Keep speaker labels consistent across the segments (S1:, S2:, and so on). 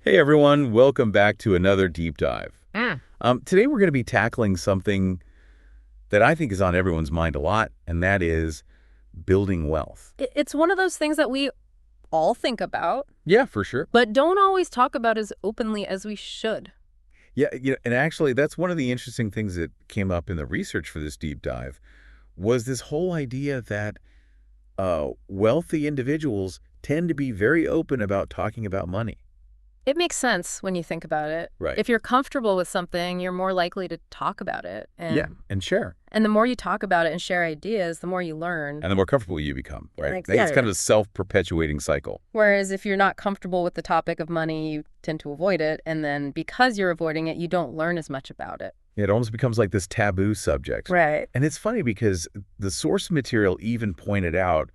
S1: Hey everyone, welcome back to another deep dive.
S2: Mm.
S1: Today we're going to be tackling something that I think is on everyone's mind a lot, and that is building wealth.
S2: It's one of those things that we all think about,
S1: Yeah, for sure.
S2: but don't always talk about as openly as we should.
S1: Yeah, and actually that's one of the interesting things that came up in the research for this deep dive was this whole idea that wealthy individuals tend to be very open about talking about money.
S2: It makes sense when you think about it.
S1: Right.
S2: If you're comfortable with something, you're more likely to talk about it.
S1: Yeah, and share.
S2: And the more you talk about it and share ideas, the more you learn.
S1: And the more comfortable you become, right?
S2: Like,
S1: It's kind of a self-perpetuating cycle.
S2: Whereas if you're not comfortable with the topic of money, you tend to avoid it. And then because you're avoiding it, you don't learn as much about it.
S1: It almost becomes like this taboo subject.
S2: Right.
S1: And it's funny because the source material even pointed out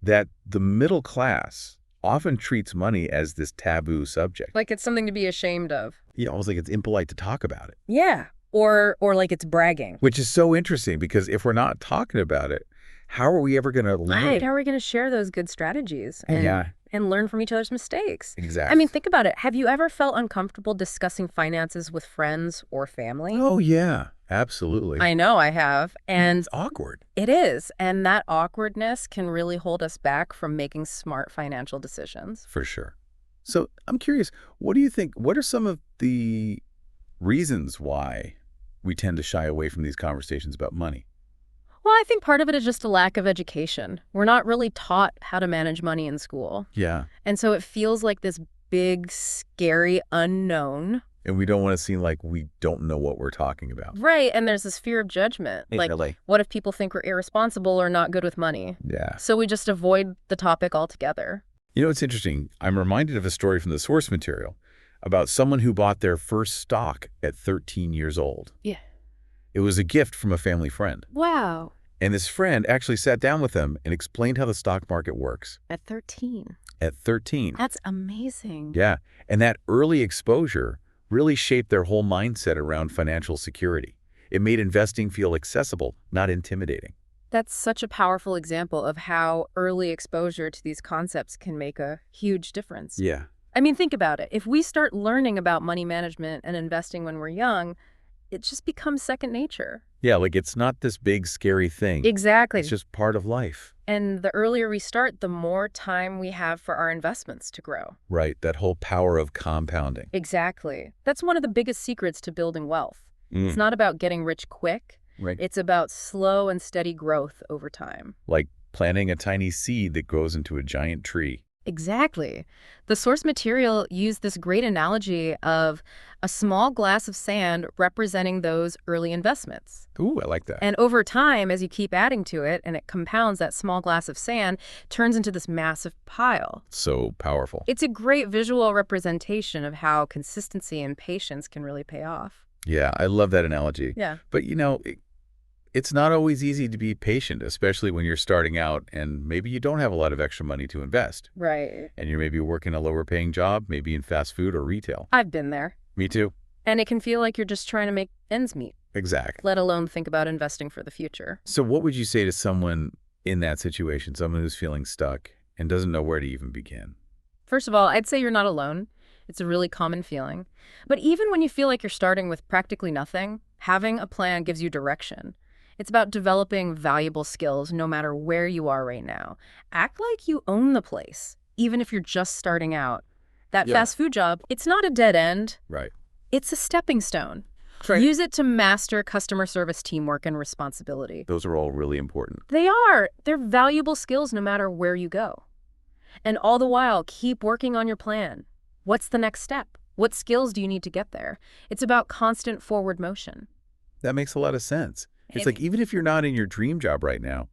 S1: that the middle class often treats money as this taboo subject.
S2: Like it's something to be ashamed of.
S1: Yeah, almost like it's impolite to talk about it.
S2: Yeah. Or like it's bragging.
S1: Which is so interesting because if we're not talking about it, how are we ever going to learn?
S2: Right. How are we going to share those good strategies and learn from each other's mistakes?
S1: Exactly.
S2: I mean, think about it. Have you ever felt uncomfortable discussing finances with friends or family?
S1: Oh, yeah, absolutely.
S2: I know I have. And
S1: it's awkward.
S2: it is. And that awkwardness can really hold us back from making smart financial decisions.
S1: For sure. So I'm curious, what do you think? What are some of the reasons why we tend to shy away from these conversations about money?
S2: Well, I think part of it is just a lack of education. We're not really taught how to manage money in school.
S1: Yeah.
S2: And so it feels like this big, scary unknown.
S1: And we don't want to seem like we don't know what we're talking about.
S2: Right. And there's this fear of judgment. Like, what if people think we're irresponsible or not good with money?
S1: Yeah.
S2: So we just avoid the topic altogether.
S1: You know, it's interesting. I'm reminded of a story from the source material about someone who bought their first stock at 13 years old.
S2: Yeah.
S1: It was a gift from a family friend.
S2: Wow.
S1: And this friend actually sat down with them and explained how the stock market works.
S2: At 13.
S1: At 13.
S2: That's amazing.
S1: Yeah. And that early exposure really shaped their whole mindset around financial security. It made investing feel accessible, not intimidating.
S2: That's such a powerful example of how early exposure to these concepts can make a huge difference.
S1: Yeah.
S2: I mean, think about it. If we start learning about money management and investing when we're young, it just becomes second nature.
S1: Yeah, like it's not this big, scary thing.
S2: Exactly.
S1: It's just part of life.
S2: And the earlier we start, the more time we have for our investments to grow.
S1: Right, that whole power of compounding.
S2: Exactly. That's one of the biggest secrets to building wealth.
S1: Mm.
S2: It's not about getting rich quick.
S1: Right.
S2: It's about slow and steady growth over time.
S1: Like planting a tiny seed that grows into a giant tree.
S2: Exactly. The source material used this great analogy of a small glass of sand representing those early investments.
S1: Ooh, I like that.
S2: And over time, as you keep adding to it and it compounds, that small glass of sand turns into this massive pile.
S1: So powerful.
S2: It's a great visual representation of how consistency and patience can really pay off.
S1: Yeah, I love that analogy.
S2: Yeah.
S1: But, you know, it's not always easy to be patient, especially when you're starting out and maybe you don't have a lot of extra money to invest.
S2: Right.
S1: And you're maybe working a lower paying job, maybe in fast food or retail.
S2: I've been there.
S1: Me too.
S2: And it can feel like you're just trying to make ends meet.
S1: Exactly.
S2: Let alone think about investing for the future.
S1: So what would you say to someone in that situation, someone who's feeling stuck and doesn't know where to even begin?
S2: First of all, I'd say you're not alone. It's a really common feeling. But even when you feel like you're starting with practically nothing, having a plan gives you direction. It's about developing valuable skills no matter where you are right now. Act like you own the place, even if you're just starting out. That fast food job, it's not a dead end.
S1: Right.
S2: It's a stepping stone.
S1: Right.
S2: Use it to master customer service teamwork and responsibility.
S1: Those are all really important.
S2: They are. They're valuable skills no matter where you go. And all the while, keep working on your plan. What's the next step? What skills do you need to get there? It's about constant forward motion.
S1: That makes a lot of sense. It's like even if you're not in your dream job right now,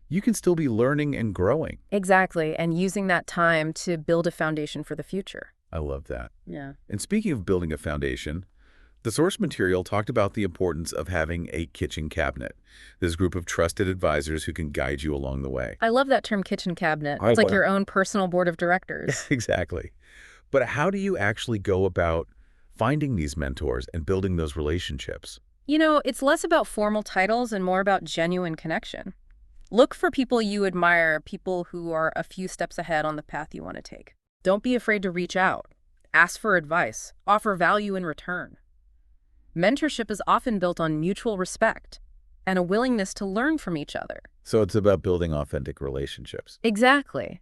S1: you can still be learning and growing.
S2: Exactly, and using that time to build a foundation for the future.
S1: I love that.
S2: Yeah.
S1: And speaking of building a foundation, the source material talked about the importance of having a kitchen cabinet, this group of trusted advisors who can guide you along the way.
S2: I love that term, kitchen cabinet. It's like your own personal board of directors.
S1: Exactly. But how do you actually go about finding these mentors and building those relationships?
S2: You know, it's less about formal titles and more about genuine connection. Look for people you admire, people who are a few steps ahead on the path you want to take. Don't be afraid to reach out. ask for advice, offer value in return. Mentorship is often built on mutual respect and a willingness to learn from each other.
S1: So it's about building authentic relationships.
S2: Exactly.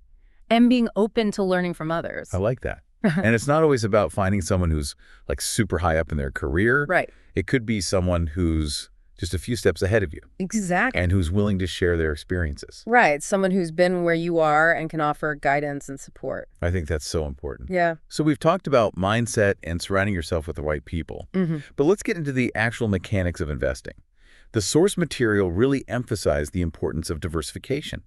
S2: And being open to learning from others.
S1: I like that. And it's not always about finding someone who's like super high up in their career.
S2: Right.
S1: It could be someone who's just a few steps ahead of you
S2: Exactly.
S1: and who's willing to share their experiences.
S2: Right. Someone who's been where you are and can offer guidance and support.
S1: I think that's so important.
S2: Yeah.
S1: So we've talked about mindset and surrounding yourself with the right people. But let's get into the actual mechanics of investing. The source material really emphasized the importance of diversification,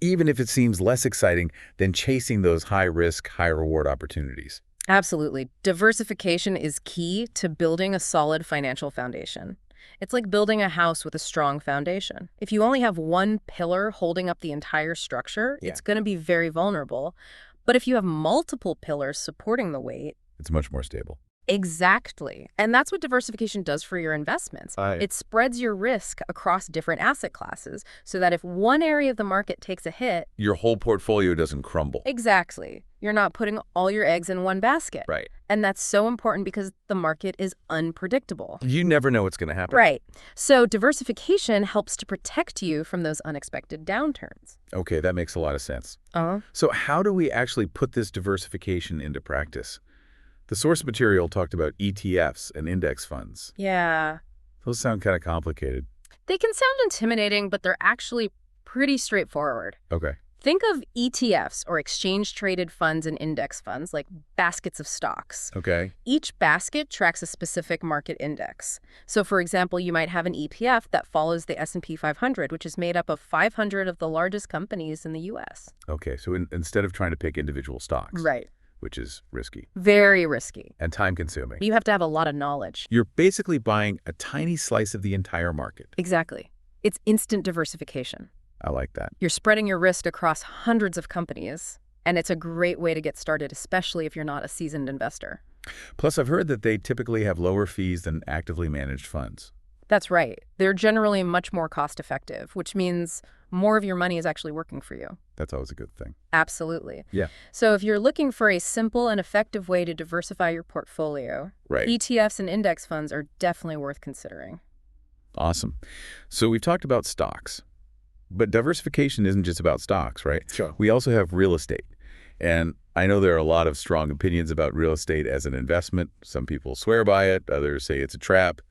S1: even if it seems less exciting than chasing those high-risk, high-reward opportunities.
S2: Absolutely. Diversification is key to building a solid financial foundation. It's like building a house with a strong foundation. If you only have one pillar holding up the entire structure, it's going to be very vulnerable. But if you have multiple pillars supporting the weight,
S1: It's much more stable.
S2: exactly. And that's what diversification does for your investments. It spreads your risk across different asset classes so that if one area of the market takes a hit,
S1: Your whole portfolio doesn't crumble.
S2: exactly, you're not putting all your eggs in one basket.
S1: Right.
S2: And that's so important because the market is unpredictable.
S1: You never know what's going to happen.
S2: Right. So diversification helps to protect you from those unexpected downturns.
S1: Okay, that makes a lot of sense.
S2: Uh-huh.
S1: So how do we actually put this diversification into practice? The source material talked about ETFs and index funds.
S2: Yeah.
S1: Those sound kind of complicated.
S2: They can sound intimidating, but they're actually pretty straightforward.
S1: Okay.
S2: Think of ETFs, or exchange-traded funds and index funds, like baskets of stocks.
S1: Okay.
S2: Each basket tracks a specific market index. So, for example, you might have an ETF that follows the S&P 500, which is made up of 500 of the largest companies in the U.S.
S1: Okay, so instead of trying to pick individual stocks,
S2: Right.
S1: which is risky
S2: Very risky.
S1: and time-consuming,
S2: You have to have a lot of knowledge.
S1: you're basically buying a tiny slice of the entire market.
S2: Exactly. It's instant diversification.
S1: I like that.
S2: You're spreading your risk across hundreds of companies, and it's a great way to get started, especially if you're not a seasoned investor.
S1: Plus, I've heard that they typically have lower fees than actively managed funds.
S2: That's right. They're generally much more cost-effective, which means more of your money is actually working for you.
S1: That's always a good thing.
S2: Absolutely.
S1: Yeah.
S2: So if you're looking for a simple and effective way to diversify your portfolio,
S1: Right.
S2: ETFs and index funds are definitely worth considering.
S1: Awesome. So we've talked about stocks, but diversification isn't just about stocks, right?
S3: Sure.
S1: We also have real estate. And I know there are a lot of strong opinions about real estate as an investment. Some people swear by it. Others say it's a trap.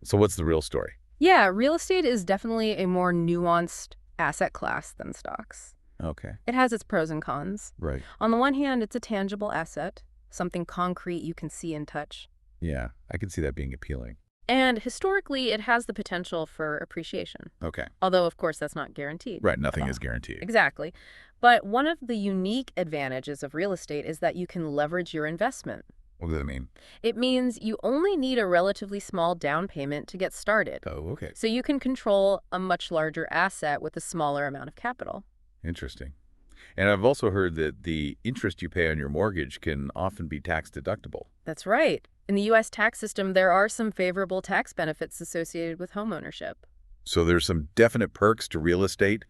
S1: So what's the real story?
S2: Yeah, real estate is definitely a more nuanced asset class than stocks.
S1: Okay.
S2: It has its pros and cons.
S1: Right.
S2: On the one hand, it's a tangible asset, something concrete you can see and touch.
S1: Yeah, I can see that being appealing.
S2: And historically, it has the potential for appreciation.
S1: Okay.
S2: Although, of course, that's not guaranteed.
S1: Right. Nothing is guaranteed.
S2: Exactly. But one of the unique advantages of real estate is that you can leverage your investment.
S1: What does that mean?
S2: It means you only need a relatively small down payment to get started.
S1: Oh, okay.
S2: So you can control a much larger asset with a smaller amount of capital.
S1: Interesting. And I've also heard that the interest you pay on your mortgage can often be tax deductible.
S2: That's right. In the U.S. tax system, there are some favorable tax benefits associated with homeownership.
S1: So there's some definite perks to real estate,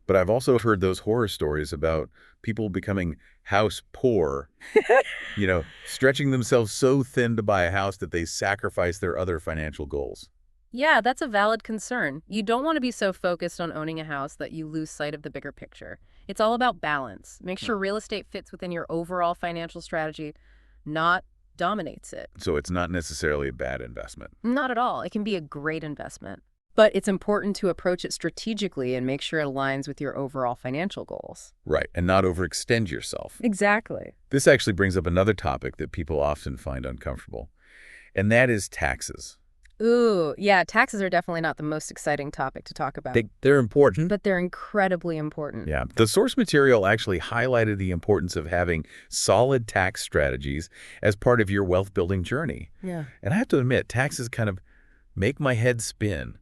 S1: but I've also heard those horror stories about people becoming house poor, stretching themselves so thin to buy a house that they sacrifice their other financial goals.
S2: Yeah, that's a valid concern. You don't want to be so focused on owning a house that you lose sight of the bigger picture. It's all about balance. Make sure real estate fits within your overall financial strategy, not dominates it.
S1: So it's not necessarily a bad investment.
S2: Not at all. It can be a great investment. But it's important to approach it strategically and make sure it aligns with your overall financial goals.
S1: Right, and not overextend yourself.
S2: Exactly.
S1: This actually brings up another topic that people often find uncomfortable, and that is taxes.
S2: Ooh, yeah, taxes are definitely not the most exciting topic to talk about.
S3: They're important.
S2: But they're incredibly important.
S1: Yeah, the source material actually highlighted the importance of having solid tax strategies as part of your wealth-building journey.
S2: Yeah.
S1: And I have to admit, taxes kind of make my head spin.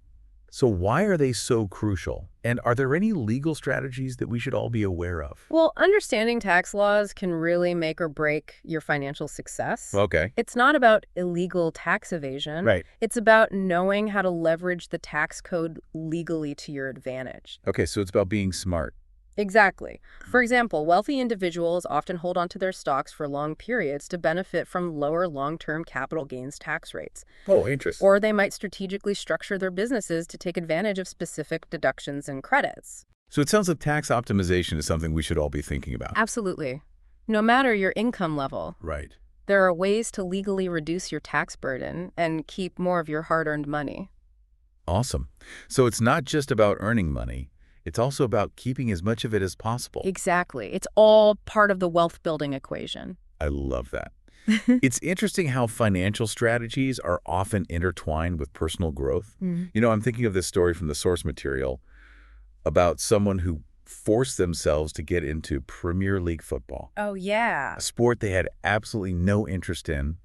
S1: So why are they so crucial? And are there any legal strategies that we should all be aware of?
S2: Well, understanding tax laws can really make or break your financial success.
S1: Okay.
S2: It's not about illegal tax evasion.
S3: Right.
S2: It's about knowing how to leverage the tax code legally to your advantage.
S1: Okay, so it's about being smart.
S2: Exactly. For example, wealthy individuals often hold onto their stocks for long periods to benefit from lower long-term capital gains tax rates.
S1: Oh, interesting.
S2: Or they might strategically structure their businesses to take advantage of specific deductions and credits.
S1: So it sounds like tax optimization is something we should all be thinking about.
S2: Absolutely. No matter your income level,
S1: Right.
S2: there are ways to legally reduce your tax burden and keep more of your hard-earned money.
S1: Awesome. So it's not just about earning money. It's also about keeping as much of it as possible.
S2: Exactly. It's all part of the wealth building equation.
S1: I love that. It's interesting how financial strategies are often intertwined with personal growth.
S2: Mm.
S1: I'm thinking of this story from the source material about someone who forced themselves to get into Premier League football,
S2: Oh, yeah.
S1: a sport they had absolutely no interest in,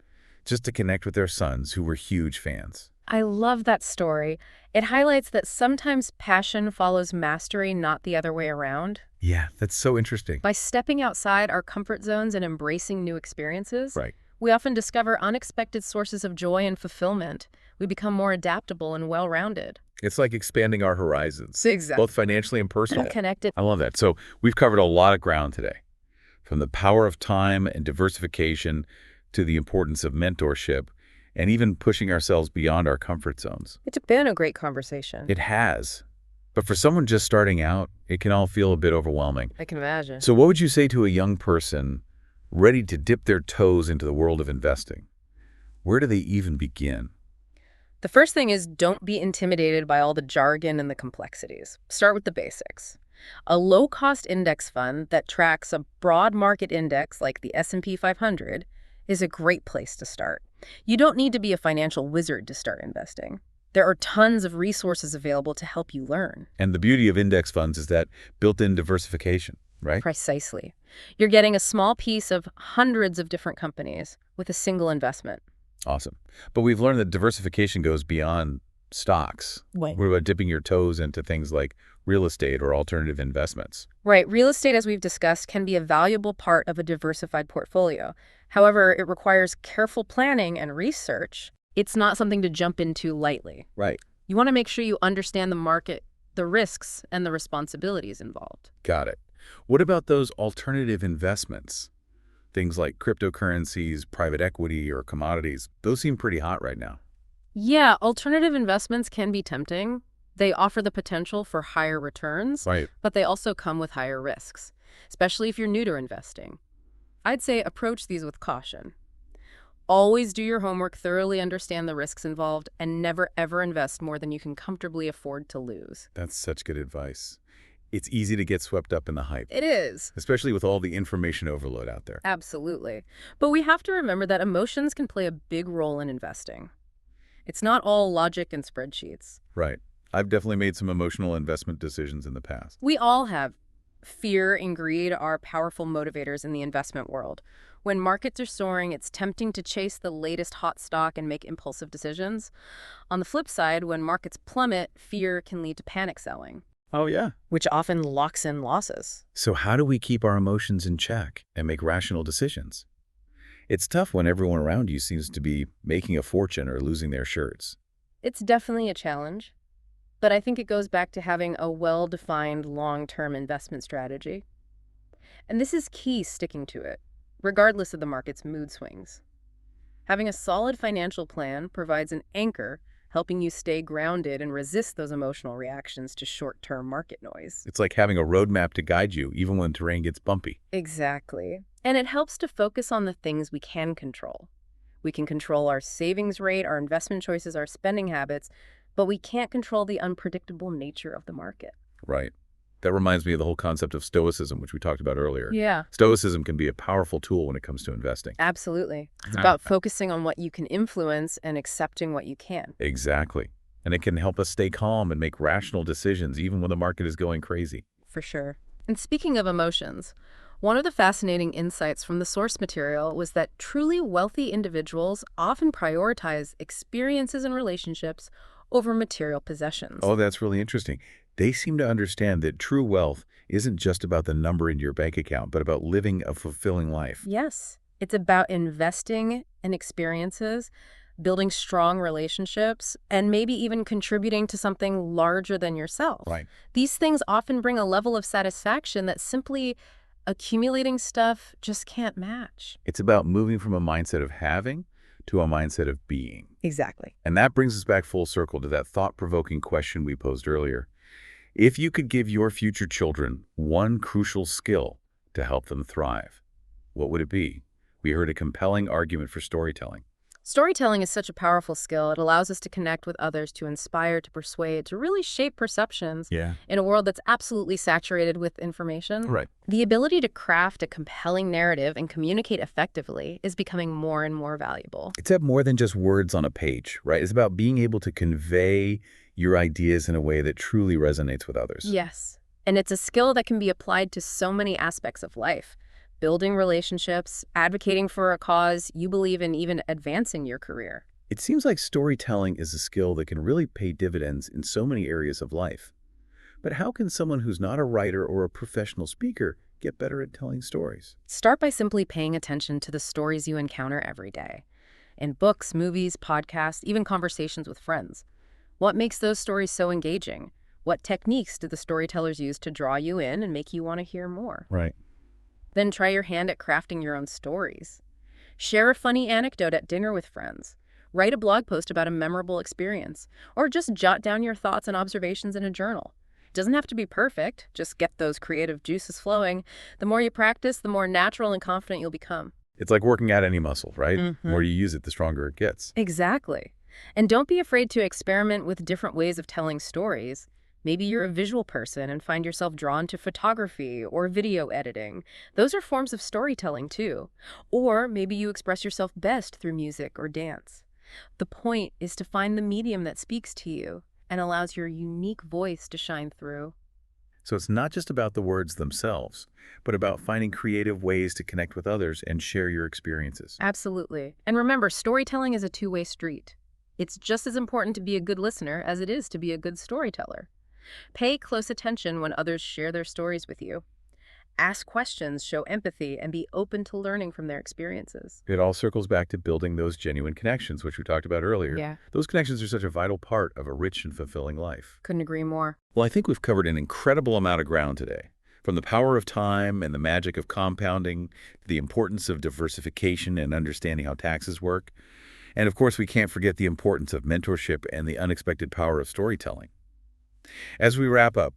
S1: just to connect with their sons who were huge fans.
S2: I love that story. It highlights that sometimes passion follows mastery, not the other way around.
S1: Yeah, that's so interesting.
S2: By stepping outside our comfort zones and embracing new experiences,
S1: Right.
S2: we often discover unexpected sources of joy and fulfillment. We become more adaptable and well-rounded.
S1: It's like expanding our horizons,
S2: Exactly.
S1: both financially and personally.
S2: Connected.
S1: I love that. So we've covered a lot of ground today, from the power of time and diversification to the importance of mentorship and even pushing ourselves beyond our comfort zones.
S2: It's been a great conversation.
S1: It has. But for someone just starting out, it can all feel a bit overwhelming.
S2: I can imagine.
S1: So what would you say to a young person ready to dip their toes into the world of investing? Where do they even begin?
S2: The first thing is don't be intimidated by all the jargon and the complexities. Start with the basics. A low-cost index fund that tracks a broad market index like the S&P 500 is a great place to start. You don't need to be a financial wizard to start investing. There are tons of resources available to help you learn.
S1: And the beauty of index funds is that built-in diversification, right?
S2: Precisely. You're getting a small piece of hundreds of different companies with a single investment.
S1: Awesome. But we've learned that diversification goes beyond stocks.
S2: Right.
S1: What about dipping your toes into things like real estate or alternative investments?
S2: Right. Real estate, as we've discussed, can be a valuable part of a diversified portfolio. However, it requires careful planning and research. It's not something to jump into lightly.
S1: Right.
S2: You want to make sure you understand the market, the risks, and the responsibilities involved.
S1: Got it. What about those alternative investments? Things like cryptocurrencies, private equity, or commodities. Those seem pretty hot right now.
S2: Yeah, alternative investments can be tempting. They offer the potential for higher returns,
S1: Right.
S2: but they also come with higher risks, especially if you're new to investing. I'd say approach these with caution. Always do your homework, thoroughly understand the risks involved, and never ever invest more than you can comfortably afford to lose.
S1: That's such good advice. It's easy to get swept up in the hype,
S2: It is.
S1: especially with all the information overload out there.
S2: Absolutely. But we have to remember that emotions can play a big role in investing. It's not all logic and spreadsheets.
S1: Right. I've definitely made some emotional investment decisions in the past.
S2: We all have. Fear and greed are powerful motivators in the investment world. When markets are soaring, it's tempting to chase the latest hot stock and make impulsive decisions. On the flip side, when markets plummet, fear can lead to panic selling,
S1: Oh, yeah.
S2: which often locks in losses.
S1: So how do we keep our emotions in check and make rational decisions? It's tough when everyone around you seems to be making a fortune or losing their shirts.
S2: It's definitely a challenge, but I think it goes back to having a well-defined long-term investment strategy. And this is key, sticking to it, regardless of the market's mood swings. Having a solid financial plan provides an anchor, helping you stay grounded and resist those emotional reactions to short-term market noise.
S1: It's like having a roadmap to guide you even when terrain gets bumpy.
S2: Exactly. And it helps to focus on the things we can control. We can control our savings rate, our investment choices, our spending habits, but we can't control the unpredictable nature of the market.
S1: Right. That reminds me of the whole concept of stoicism, which we talked about earlier.
S2: Yeah.
S1: Stoicism can be a powerful tool when it comes to investing.
S2: Absolutely. It's about focusing on what you can influence and accepting what you can.
S1: Exactly. And it can help us stay calm and make rational decisions even when the market is going crazy.
S2: For sure. And speaking of emotions, one of the fascinating insights from the source material was that truly wealthy individuals often prioritize experiences and relationships over material possessions.
S1: Oh, that's really interesting. They seem to understand that true wealth isn't just about the number in your bank account, but about living a fulfilling life.
S2: Yes, it's about investing in experiences building strong relationships, and maybe even contributing to something larger than yourself.
S1: Right.
S2: These things often bring a level of satisfaction that simply accumulating stuff just can't match.
S1: It's about moving from a mindset of having to a mindset of being.
S2: Exactly.
S1: And that brings us back full circle to that thought-provoking question we posed earlier. If you could give your future children one crucial skill to help them thrive, what would it be? We heard a compelling argument for storytelling.
S2: Storytelling is such a powerful skill. It allows us to connect with others, to inspire, to persuade, to really shape perceptions
S1: Yeah.
S2: in a world that's absolutely saturated with information.
S1: Right.
S2: The ability to craft a compelling narrative and communicate effectively is becoming more and more valuable.
S1: It's about more than just words on a page, right? It's about being able to convey your ideas in a way that truly resonates with others.
S2: Yes. And it's a skill that can be applied to so many aspects of life. Building relationships, advocating for a cause you believe in, even advancing your career.
S1: It seems like storytelling is a skill that can really pay dividends in so many areas of life. But how can someone who's not a writer or a professional speaker get better at telling stories?
S2: Start by simply paying attention to the stories you encounter every day. In books, movies, podcasts, even conversations with friends. What makes those stories so engaging? What techniques do the storytellers use to draw you in and make you want to hear more?
S1: Right.
S2: Then try your hand at crafting your own stories. Share a funny anecdote at dinner with friends. Write a blog post about a memorable experience. Or just jot down your thoughts and observations in a journal. It doesn't have to be perfect. Just get those creative juices flowing. The more you practice, the more natural and confident you'll become.
S1: It's like working out any muscle, right? The
S2: Mhm.
S1: more you use it, the stronger it gets.
S2: Exactly. And don't be afraid to experiment with different ways of telling stories. Maybe you're a visual person and find yourself drawn to photography or video editing. Those are forms of storytelling too. Or maybe you express yourself best through music or dance. The point is to find the medium that speaks to you and allows your unique voice to shine through.
S1: So it's not just about the words themselves, but about finding creative ways to connect with others and share your experiences.
S2: Absolutely. And remember, storytelling is a two-way street. It's just as important to be a good listener as it is to be a good storyteller. Pay close attention when others share their stories with you. Ask questions, show empathy, and be open to learning from their experiences.
S1: It all circles back to building those genuine connections, which we talked about earlier.
S2: Yeah.
S1: Those connections are such a vital part of a rich and fulfilling life.
S2: Couldn't agree more.
S1: Well, I think we've covered an incredible amount of ground today. From the power of time and the magic of compounding, to the importance of diversification and understanding how taxes work. And of course, we can't forget the importance of mentorship and the unexpected power of storytelling. As we wrap up,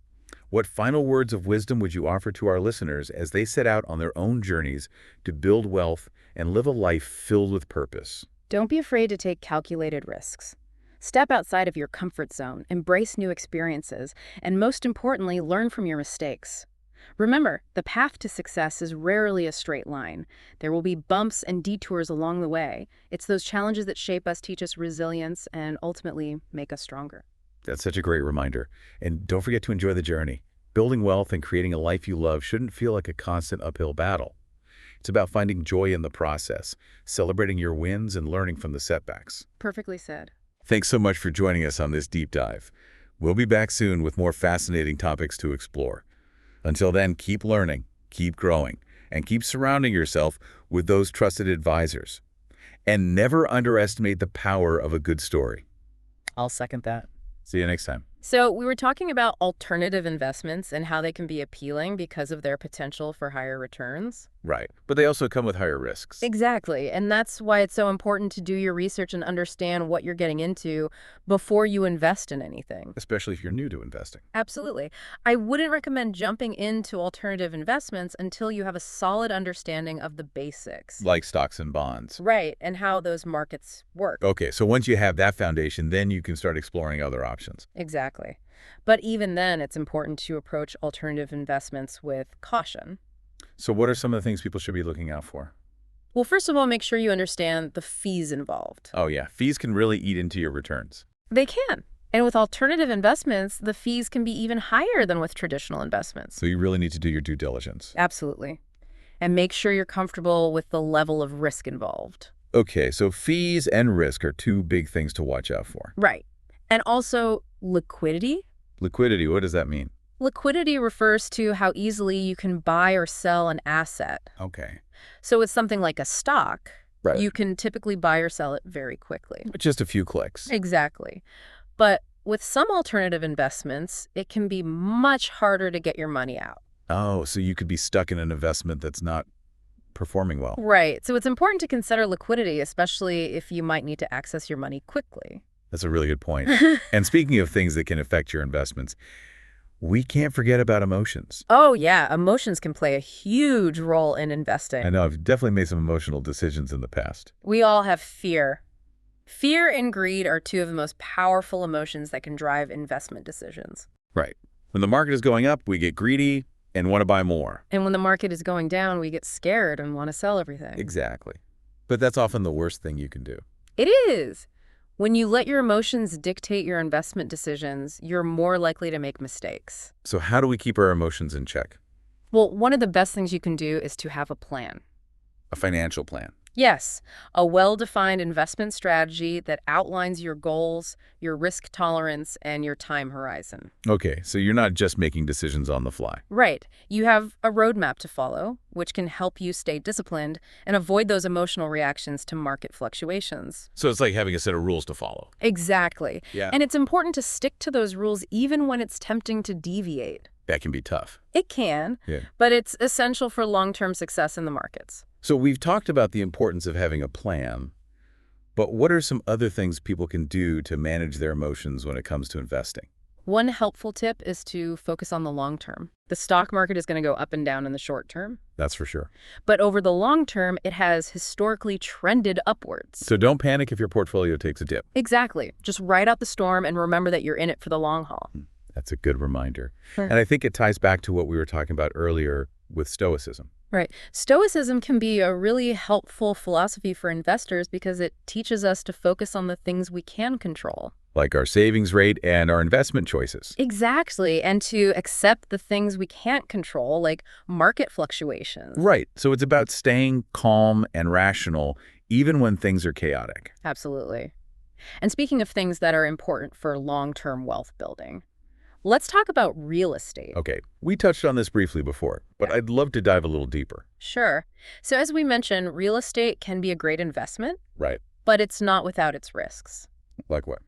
S1: what final words of wisdom would you offer to our listeners as they set out on their own journeys to build wealth and live a life filled with purpose?
S2: Don't be afraid to take calculated risks. Step outside of your comfort zone, embrace new experiences, and most importantly, learn from your mistakes. Remember, the path to success is rarely a straight line. There will be bumps and detours along the way. It's those challenges that shape us, teach us resilience, and ultimately make us stronger.
S1: That's such a great reminder. And don't forget to enjoy the journey. Building wealth and creating a life you love shouldn't feel like a constant uphill battle. It's about finding joy in the process, celebrating your wins, and learning from the setbacks.
S2: Perfectly said.
S1: Thanks so much for joining us on this deep dive. We'll be back soon with more fascinating topics to explore. Until then, keep learning, keep growing, and keep surrounding yourself with those trusted advisors. And never underestimate the power of a good story.
S2: I'll second that.
S1: See you next time.
S2: So we were talking about alternative investments and how they can be appealing because of their potential for higher returns.
S1: Right. But they also come with higher risks.
S2: Exactly. And that's why it's so important to do your research and understand what you're getting into before you invest in anything.
S1: Especially if you're new to investing.
S2: Absolutely. I wouldn't recommend jumping into alternative investments until you have a solid understanding of the basics.
S1: Like stocks and bonds.
S2: Right, and how those markets work.
S1: Okay, so once you have that foundation, then you can start exploring other options.
S2: Exactly. But even then, it's important to approach alternative investments with caution.
S1: So what are some of the things people should be looking out for?
S2: Well, first of all, make sure you understand the fees involved.
S1: Oh yeah, fees can really eat into your returns.
S2: They can. And with alternative investments, the fees can be even higher than with traditional investments.
S1: So you really need to do your due diligence.
S2: Absolutely. And make sure you're comfortable with the level of risk involved.
S1: Okay, so fees and risk are two big things to watch out for.
S2: Right. And also liquidity.
S1: Liquidity, what does that mean?
S2: Liquidity refers to how easily you can buy or sell an asset.
S1: Okay.
S2: So with something like a stock,
S1: Right.
S2: You can typically buy or sell it very quickly.
S1: Just a few clicks.
S2: Exactly. But with some alternative investments, it can be much harder to get your money out.
S1: Oh, so you could be stuck in an investment that's not performing well.
S2: Right. So it's important to consider liquidity, especially if you might need to access your money quickly.
S1: That's a really good point. And speaking of things that can affect your investments, we can't forget about emotions.
S2: Oh, yeah. Emotions can play a huge role in investing.
S1: I know I've definitely made some emotional decisions in the past.
S2: We all have fear. Fear and greed are two of the most powerful emotions that can drive investment decisions.
S1: Right. When the market is going up, we get greedy and want to buy more.
S2: And when the market is going down, we get scared and want to sell everything.
S1: Exactly. But that's often the worst thing you can do.
S2: It is. When you let your emotions dictate your investment decisions, you're more likely to make mistakes.
S1: So how do we keep our emotions in check?
S2: Well, one of the best things you can do is to have a plan.
S1: A financial plan.
S2: Yes, a well-defined investment strategy that outlines your goals, your risk tolerance, and your time horizon.
S1: Okay, so you're not just making decisions on the fly.
S2: Right. You have a roadmap to follow, which can help you stay disciplined and avoid those emotional reactions to market fluctuations.
S1: So it's like having a set of rules to follow.
S2: Exactly.
S1: Yeah.
S2: And it's important to stick to those rules even when it's tempting to deviate.
S1: That can be tough.
S2: It can,
S1: Yeah.
S2: but it's essential for long-term success in the markets.
S1: So we've talked about the importance of having a plan, but what are some other things people can do to manage their emotions when it comes to investing?
S2: One helpful tip is to focus on the long term. The stock market is going to go up and down in the short term,
S1: That's for sure.
S2: but over the long term, it has historically trended upwards.
S1: So don't panic if your portfolio takes a dip.
S2: Exactly. Just ride out the storm and remember that you're in it for the long haul.
S1: That's a good reminder.
S2: Sure.
S1: And I think it ties back to what we were talking about earlier with Stoicism.
S2: Right. Stoicism can be a really helpful philosophy for investors because it teaches us to focus on the things we can control.
S1: Like our savings rate and our investment choices.
S2: Exactly. And to accept the things we can't control, like market fluctuations.
S1: Right. So it's about staying calm and rational even when things are chaotic.
S2: Absolutely. And speaking of things that are important for long-term wealth building, let's talk about real estate.
S1: Okay, we touched on this briefly before, but I'd love to dive a little deeper.
S2: Sure. So as we mentioned, real estate can be a great investment,
S1: Right.
S2: but it's not without its risks.
S1: Like what?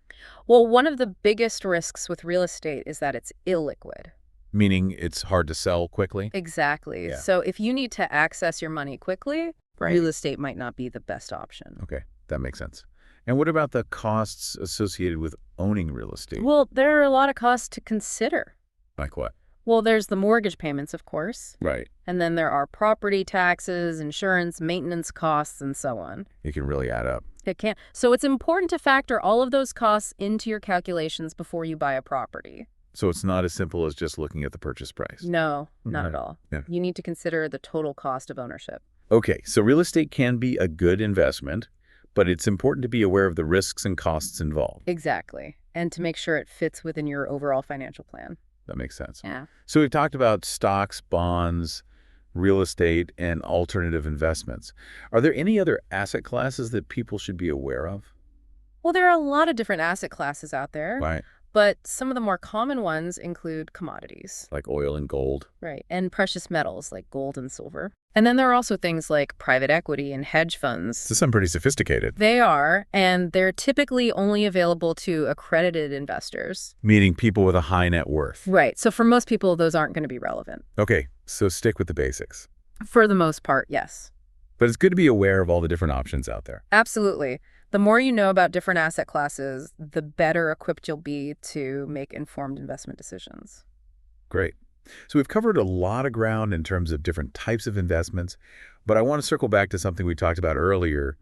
S2: Well, one of the biggest risks with real estate is that it's illiquid.
S1: Meaning it's hard to sell quickly?
S2: Exactly.
S1: Yeah.
S2: So if you need to access your money quickly, real estate might not be the best option.
S1: Okay, that makes sense. And what about the costs associated with owning real estate?
S2: Well, there are a lot of costs to consider.
S1: Like what?
S2: Well, there's the mortgage payments, of course.
S1: Right.
S2: And then there are property taxes, insurance, maintenance costs, and so on.
S1: It can really add up.
S2: It can. So it's important to factor all of those costs into your calculations before you buy a property.
S1: So it's not as simple as just looking at the purchase price.
S2: No, not
S1: Mhm.
S2: at all.
S1: Yeah.
S2: You need to consider the total cost of ownership.
S1: Okay, so real estate can be a good investment, but it's important to be aware of the risks and costs involved.
S2: Exactly. And to make sure it fits within your overall financial plan.
S1: That makes sense.
S2: Yeah.
S1: So we've talked about stocks, bonds, real estate, and alternative investments. Are there any other asset classes that people should be aware of?
S2: Well, there are a lot of different asset classes out there,
S1: Right.
S2: but some of the more common ones include commodities.
S1: Like oil and gold.
S2: Right. And precious metals like gold and silver. And then there are also things like private equity and hedge funds.
S1: So some pretty sophisticated.
S2: They are, and they're typically only available to accredited investors.
S1: Meaning people with a high net worth.
S2: Right. So for most people, those aren't going to be relevant.
S1: Okay, so stick with the basics.
S2: For the most part, yes.
S1: But it's good to be aware of all the different options out there.
S2: Absolutely. The more you know about different asset classes, the better equipped you'll be to make informed investment decisions.
S1: Great. So we've covered a lot of ground in terms of different types of investments, but I want to circle back to something we talked about earlier,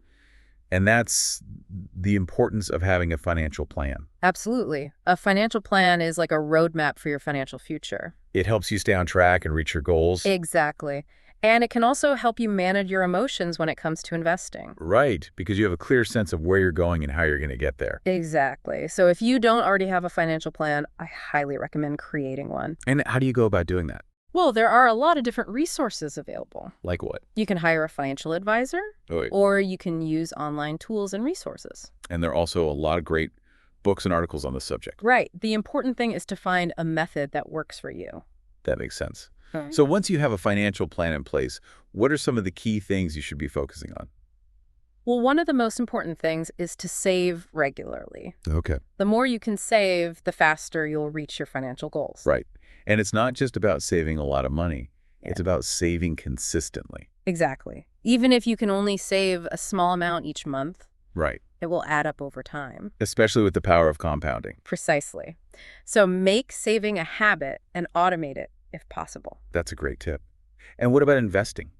S1: and that's the importance of having a financial plan.
S2: Absolutely. A financial plan is like a roadmap for your financial future.
S1: It helps you stay on track and reach your goals.
S2: Exactly. And it can also help you manage your emotions when it comes to investing.
S1: Right, because you have a clear sense of where you're going and how you're going to get there.
S2: Exactly. So if you don't already have a financial plan, I highly recommend creating one.
S1: And how do you go about doing that?
S2: Well, there are a lot of different resources available.
S1: Like what?
S2: You can hire a financial advisor,
S1: Oh,
S2: or you can use online tools and resources.
S1: and there are also a lot of great books and articles on the subject.
S2: Right. The important thing is to find a method that works for you.
S1: That makes sense.
S2: Okay.
S1: So once you have a financial plan in place, what are some of the key things you should be focusing on?
S2: Well, one of the most important things is to save regularly.
S1: Okay.
S2: The more you can save, the faster you'll reach your financial goals.
S1: Right. And it's not just about saving a lot of money.
S2: Yeah.
S1: It's about saving consistently.
S2: Exactly. Even if you can only save a small amount each month,
S1: Right.
S2: it will add up over time.
S1: Especially with the power of compounding.
S2: Precisely. So make saving a habit and automate it if possible.
S1: That's a great tip. And what about investing?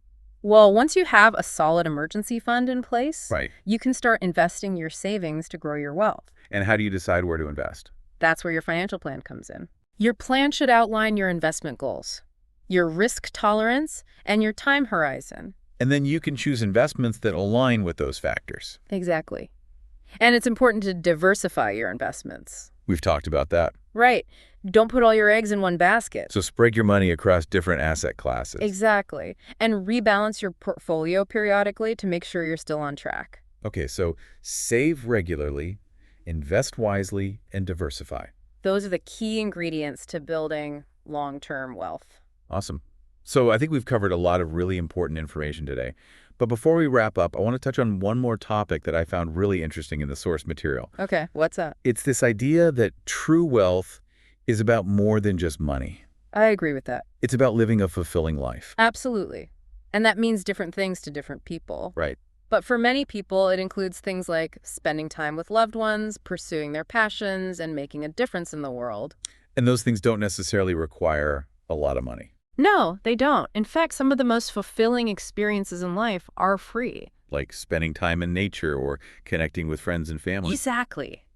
S2: Well, once you have a solid emergency fund in place,
S1: Right.
S2: you can start investing your savings to grow your wealth.
S1: And how do you decide where to invest?
S2: That's where your financial plan comes in. Your plan should outline your investment goals, your risk tolerance, and your time horizon.
S1: And then you can choose investments that align with those factors.
S2: Exactly. And it's important to diversify your investments.
S1: We've talked about that.
S2: Right. Don't put all your eggs in one basket.
S1: So spread your money across different asset classes.
S2: Exactly. And rebalance your portfolio periodically to make sure you're still on track.
S1: Okay, so save regularly, invest wisely, and diversify.
S2: Those are the key ingredients to building long-term wealth.
S1: Awesome. So I think we've covered a lot of really important information today. But before we wrap up, I want to touch on one more topic that I found really interesting in the source material.
S2: Okay, what's that?
S1: It's this idea that true wealth is about more than just money.
S2: I agree with that.
S1: It's about living a fulfilling life.
S2: Absolutely. And that means different things to different people.
S1: Right.
S2: But for many people, it includes things like spending time with loved ones, pursuing their passions, and making a difference in the world.
S1: And those things don't necessarily require a lot of money.
S2: No, they don't. In fact, some of the most fulfilling experiences in life are free.
S1: Like spending time in nature or connecting with friends and family.
S2: Exactly.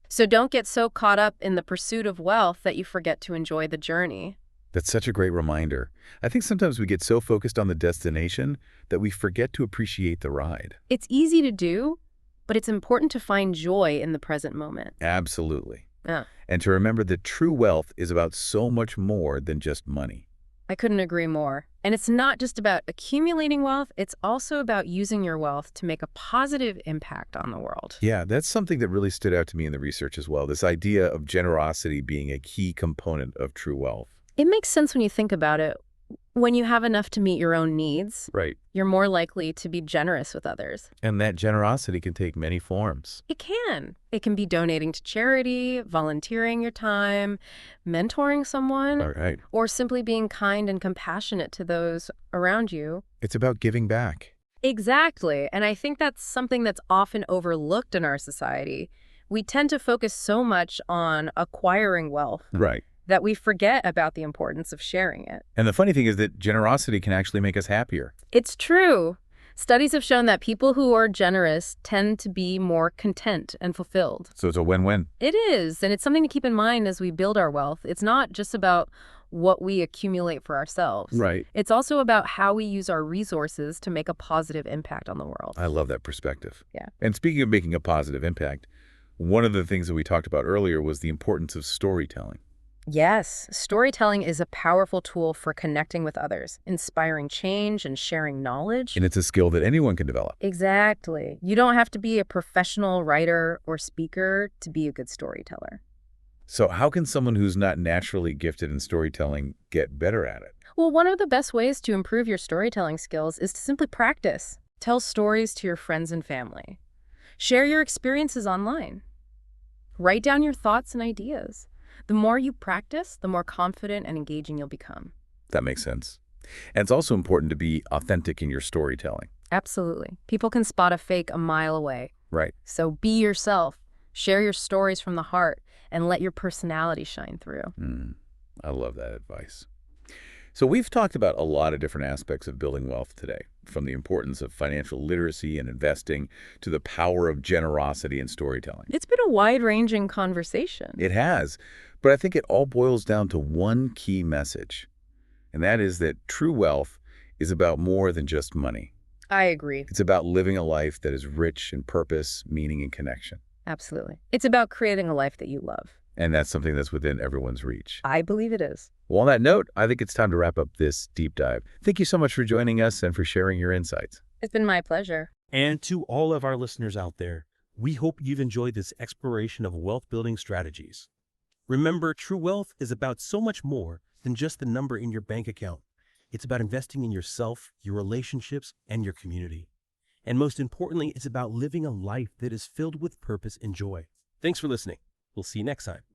S2: So don't get so caught up in the pursuit of wealth that you forget to enjoy the journey.
S1: That's such a great reminder. I think sometimes we get so focused on the destination that we forget to appreciate the ride.
S2: It's easy to do, but it's important to find joy in the present moment.
S1: Absolutely.
S2: Yeah.
S1: And to remember that true wealth is about so much more than just money.
S2: I couldn't agree more. And it's not just about accumulating wealth, it's also about using your wealth to make a positive impact on the world.
S1: Yeah, that's something that really stood out to me in the research as well, this idea of generosity being a key component of true wealth.
S2: It makes sense when you think about it. When you have enough to meet your own needs,
S1: Right.
S2: you're more likely to be generous with others.
S1: And that generosity can take many forms.
S2: It can. It can be donating to charity, volunteering your time, mentoring someone,
S1: All right.
S2: or simply being kind and compassionate to those around you.
S1: It's about giving back.
S2: Exactly. And I think that's something that's often overlooked in our society. We tend to focus so much on acquiring wealth
S1: Right.
S2: that we forget about the importance of sharing it.
S1: And the funny thing is that generosity can actually make us happier.
S2: It's true. Studies have shown that people who are generous tend to be more content and fulfilled.
S1: So it's a win-win.
S2: It is, and it's something to keep in mind as we build our wealth. It's not just about what we accumulate for ourselves.
S1: Right.
S2: It's also about how we use our resources to make a positive impact on the world.
S1: I love that perspective.
S2: Yeah.
S1: And speaking of making a positive impact, one of the things that we talked about earlier was the importance of storytelling.
S2: Yes, storytelling is a powerful tool for connecting with others, inspiring change and sharing knowledge.
S1: And it's a skill that anyone can develop.
S2: Exactly. You don't have to be a professional writer or speaker to be a good storyteller.
S1: So how can someone who's not naturally gifted in storytelling get better at it?
S2: Well, one of the best ways to improve your storytelling skills is to simply practice. Tell stories to your friends and family. Share your experiences online. Write down your thoughts and ideas. The more you practice, the more confident and engaging you'll become.
S1: That makes sense. And it's also important to be authentic in your storytelling.
S2: Absolutely. People can spot a fake a mile away.
S1: Right.
S2: So be yourself. Share your stories from the heart and let your personality shine through.
S1: I love that advice. So we've talked about a lot of different aspects of building wealth today, from the importance of financial literacy and investing to the power of generosity and storytelling.
S2: It's been a wide-ranging conversation.
S1: It has, but I think it all boils down to one key message, and that is that true wealth is about more than just money.
S2: I agree.
S1: It's about living a life that is rich in purpose, meaning, and connection.
S2: Absolutely. It's about creating a life that you love.
S1: And that's something that's within everyone's reach.
S2: I believe it is.
S1: Well, on that note, I think it's time to wrap up this deep dive. Thank you so much for joining us and for sharing your insights.
S2: It's been my pleasure.
S3: And to all of our listeners out there, we hope you've enjoyed this exploration of wealth-building strategies. Remember, true wealth is about so much more than just the number in your bank account. It's about investing in yourself, your relationships, and your community. And most importantly, it's about living a life that is filled with purpose and joy. Thanks for listening. We'll see you next time.